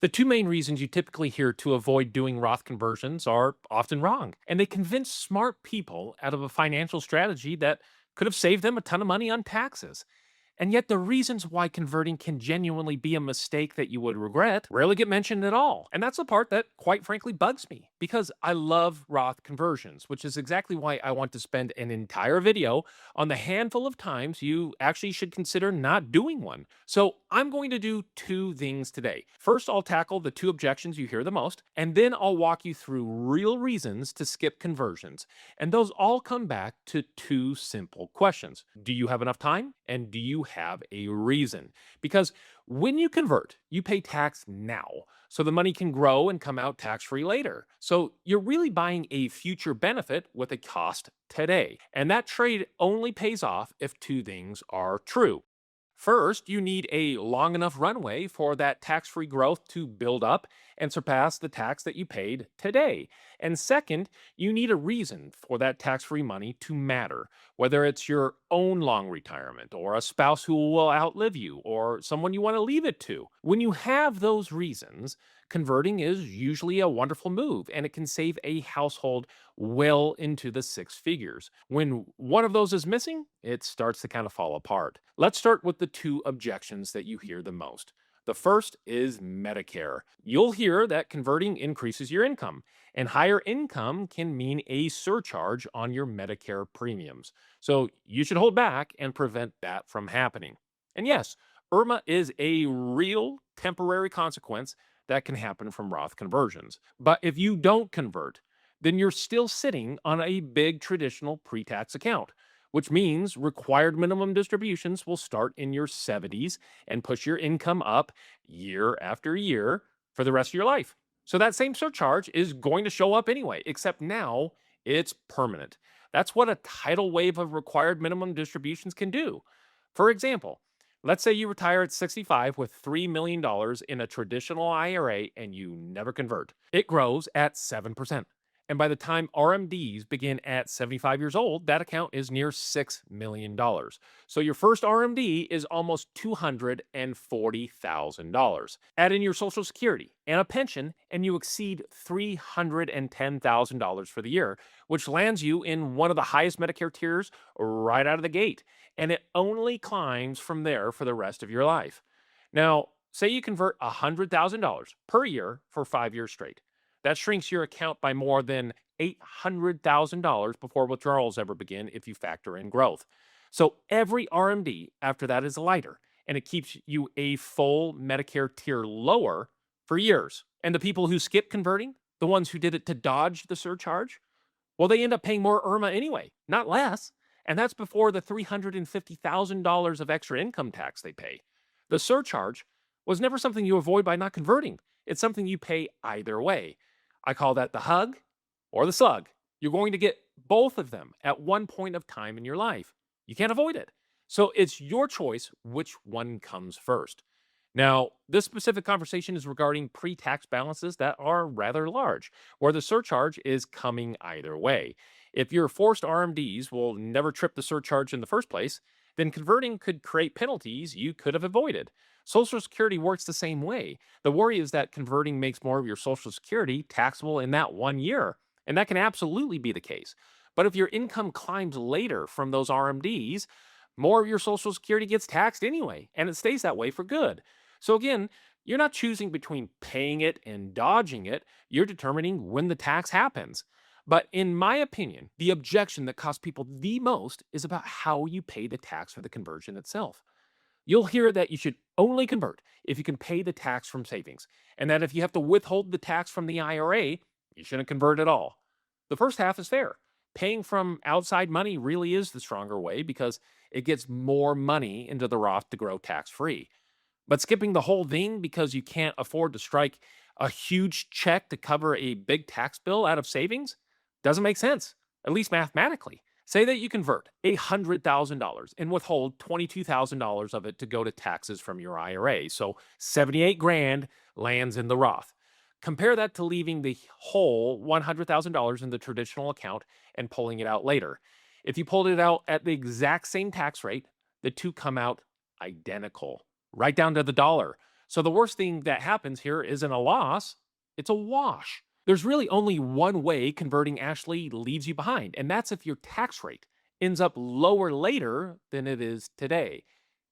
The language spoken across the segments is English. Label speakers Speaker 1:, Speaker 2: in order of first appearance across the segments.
Speaker 1: The two main reasons you typically hear to avoid doing Roth conversions are often wrong, and they convince smart people out of a financial strategy that could have saved them a ton of money on taxes. And yet, the reasons why converting can genuinely be a mistake that you would regret rarely get mentioned at all. And that's the part that, quite frankly, bugs me because I love Roth conversions, which is exactly why I want to spend an entire video on the handful of times you actually should consider not doing one. So, I'm going to do two things today. First, I'll tackle the two objections you hear the most, and then I'll walk you through real reasons to skip conversions. And those all come back to two simple questions. Do you have enough time? And do you have a reason? Because when you convert, you pay tax now. So the money can grow and come out tax free later. So you're really buying a future benefit with a cost today. And that trade only pays off if two things are true. First, you need a long enough runway for that tax free growth to build up and surpass the tax that you paid today. And second, you need a reason for that tax free money to matter, whether it's your own long retirement, or a spouse who will outlive you, or someone you want to leave it to. When you have those reasons, converting is usually a wonderful move and it can save a household well into the six figures. When one of those is missing, it starts to kind of fall apart. Let's start with the two objections that you hear the most. The first is Medicare. You'll hear that converting increases your income, and higher income can mean a surcharge on your Medicare premiums. So you should hold back and prevent that from happening. And yes, IRMA is a real temporary consequence that can happen from Roth conversions. But if you don't convert, then you're still sitting on a big traditional pre tax account, which means required minimum distributions will start in your 70s and push your income up year after year for the rest of your life. So that same surcharge is going to show up anyway, except now it's permanent. That's what a tidal wave of required minimum distributions can do. For example, let's say you retire at 65 with $3 million dollars in a traditional IRA and you never convert. It grows at 7%. And by the time RMDs begin at 75 years old, that account is near $6 million. So your first RMD is almost $240,000. Add in your Social Security and a pension, and you exceed $310,000 for the year, which lands you in one of the highest Medicare tiers right out of the gate. And it only climbs from there for the rest of your life. Now, say you convert $100,000 per year for 5 years straight. That shrinks your account by more than $800,000 before withdrawals ever begin if you factor in growth. So every RMD after that is lighter, and it keeps you a full Medicare tier lower for years. And the people who skip converting, the ones who did it to dodge the surcharge, well, they end up paying more IRMA anyway, not less. And that's before the $350,000 of extra income tax they pay. The surcharge was never something you avoid by not converting. It's something you pay either way. I call that the hug or the slug. You're going to get both of them at one point of time in your life. You can't avoid it. So it's your choice which one comes first. Now, this specific conversation is regarding pre tax balances that are rather large, where the surcharge is coming either way. If your forced RMDs will never trip the surcharge in the first place, then converting could create penalties you could have avoided. Social Security works the same way. The worry is that converting makes more of your Social Security taxable in that one year, and that can absolutely be the case. But if your income climbs later from those RMDs, more of your Social Security gets taxed anyway, and it stays that way for good. So again, you're not choosing between paying it and dodging it, you're determining when the tax happens. But in my opinion, the objection that costs people the most is about how you pay the tax for the conversion itself. You'll hear that you should only convert if you can pay the tax from savings, and that if you have to withhold the tax from the IRA, you shouldn't convert at all. The first half is fair. Paying from outside money really is the stronger way because it gets more money into the Roth to grow tax free. But skipping the whole thing because you can't afford to strike a huge check to cover a big tax bill out of savings doesn't make sense, at least mathematically. Say that you convert $100,000 and withhold $22,000 of it to go to taxes from your IRA. So 78 grand lands in the Roth. Compare that to leaving the whole $100,000 in the traditional account and pulling it out later. If you pulled it out at the exact same tax rate, the two come out identical, right down to the dollar. So the worst thing that happens here isn't a loss, it's a wash. There's really only one way converting actually leaves you behind, and that's if your tax rate ends up lower later than it is today.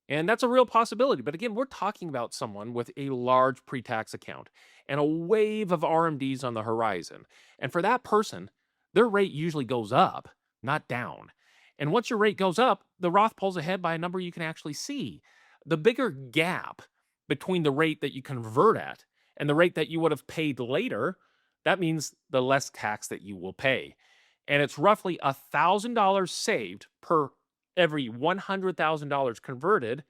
Speaker 1: And that's a real possibility. But again, we're talking about someone with a large pre tax account and a wave of RMDs on the horizon. And for that person, their rate usually goes up, not down. And once your rate goes up, the Roth pulls ahead by a number you can actually see. The bigger gap between the rate that you convert at and the rate that you would have paid later, that means the less tax that you will pay. And it's roughly $1,000 saved per every $100,000 converted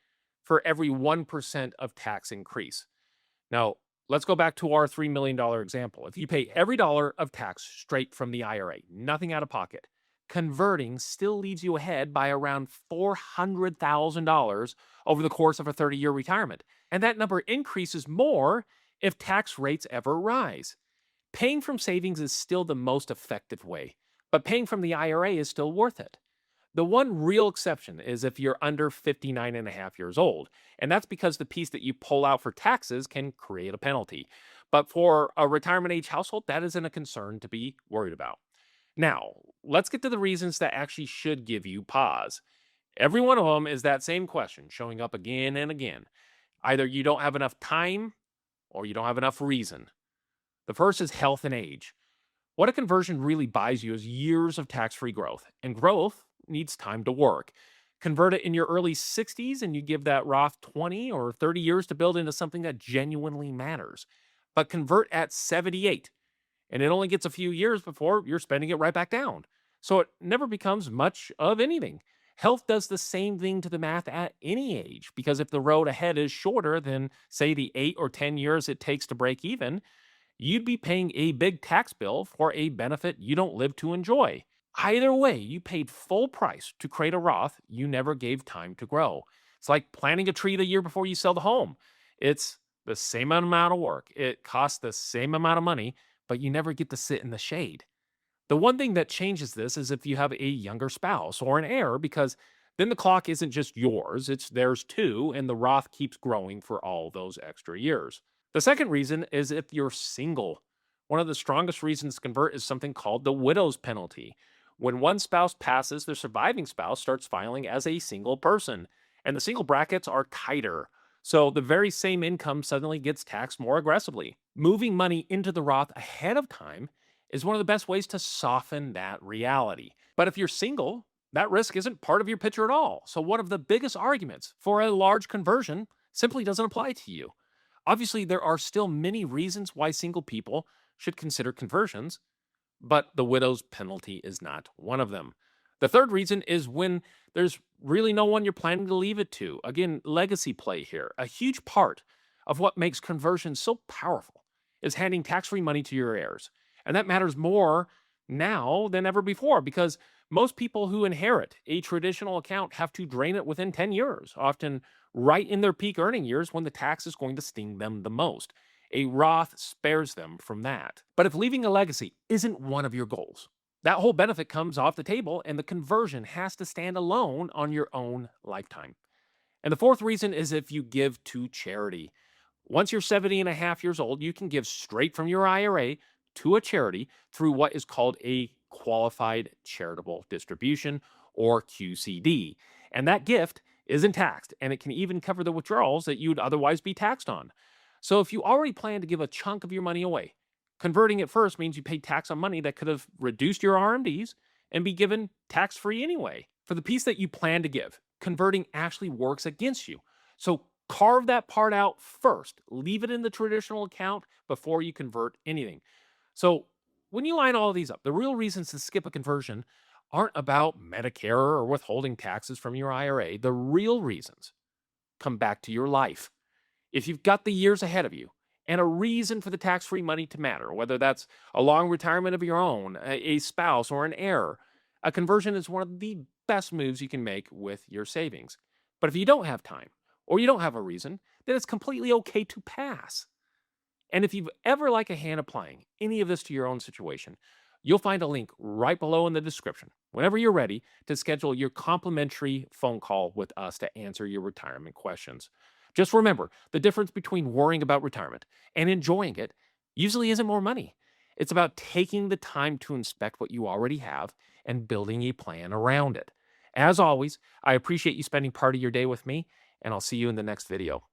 Speaker 1: for every 1% of tax increase. Now, let's go back to our $3 million example. If you pay every dollar of tax straight from the IRA, nothing out of pocket, converting still leaves you ahead by around $400,000 over the course of a 30-year retirement. And that number increases more if tax rates ever rise. Paying from savings is still the most effective way, but paying from the IRA is still worth it. The one real exception is if you're under 59 and a half years old, and that's because the piece that you pull out for taxes can create a penalty. But for a retirement age household, that isn't a concern to be worried about. Now, let's get to the reasons that actually should give you pause. Every one of them is that same question showing up again and again. Either you don't have enough time or you don't have enough reason. The first is health and age. What a conversion really buys you is years of tax-free growth, and growth needs time to work. Convert it in your early 60s and you give that Roth 20 or 30 years to build into something that genuinely matters. But convert at 78, and it only gets a few years before you're spending it right back down. So it never becomes much of anything. Health does the same thing to the math at any age, because if the road ahead is shorter than, say, the 8 or 10 years it takes to break even, you'd be paying a big tax bill for a benefit you don't live to enjoy. Either way, you paid full price to create a Roth you never gave time to grow. It's like planting a tree the year before you sell the home. It's the same amount of work, it costs the same amount of money, but you never get to sit in the shade. The one thing that changes this is if you have a younger spouse or an heir, because then the clock isn't just yours, it's theirs too, and the Roth keeps growing for all those extra years. The second reason is if you're single. One of the strongest reasons to convert is something called the widow's penalty. When one spouse passes, the surviving spouse starts filing as a single person, and the single brackets are tighter. So the very same income suddenly gets taxed more aggressively. Moving money into the Roth ahead of time is one of the best ways to soften that reality. But if you're single, that risk isn't part of your picture at all. So one of the biggest arguments for a large conversion simply doesn't apply to you. Obviously, there are still many reasons why single people should consider conversions, but the widow's penalty is not one of them. The third reason is when there's really no one you're planning to leave it to. Again, legacy play here. A huge part of what makes conversions so powerful is handing tax-free money to your heirs. And that matters more now than ever before, because most people who inherit a traditional account have to drain it within 10 years, often right in their peak earning years when the tax is going to sting them the most. A Roth spares them from that. But if leaving a legacy isn't one of your goals, that whole benefit comes off the table and the conversion has to stand alone on your own lifetime. And the fourth reason is if you give to charity. Once you're 70 and a half years old, you can give straight from your IRA to a charity through what is called a qualified charitable distribution, or QCD. And that gift isn't taxed, and it can even cover the withdrawals that you'd otherwise be taxed on. So if you already plan to give a chunk of your money away, converting it first means you paid tax on money that could have reduced your RMDs and be given tax-free anyway. For the piece that you plan to give, converting actually works against you. So carve that part out first. Leave it in the traditional account before you convert anything. So when you line all of these up, the real reasons to skip a conversion aren't about Medicare or withholding taxes from your IRA. The real reasons come back to your life. If you've got the years ahead of you and a reason for the tax-free money to matter, whether that's a long retirement of your own, a spouse, or an heir, a conversion is one of the best moves you can make with your savings. But if you don't have time or you don't have a reason, then it's completely okay to pass. And if you've ever like a hand applying any of this to your own situation, you'll find a link right below in the description whenever you're ready to schedule your complimentary phone call with us to answer your retirement questions. Just remember, the difference between worrying about retirement and enjoying it usually isn't more money. It's about taking the time to inspect what you already have and building a plan around it. As always, I appreciate you spending part of your day with me, and I'll see you in the next video.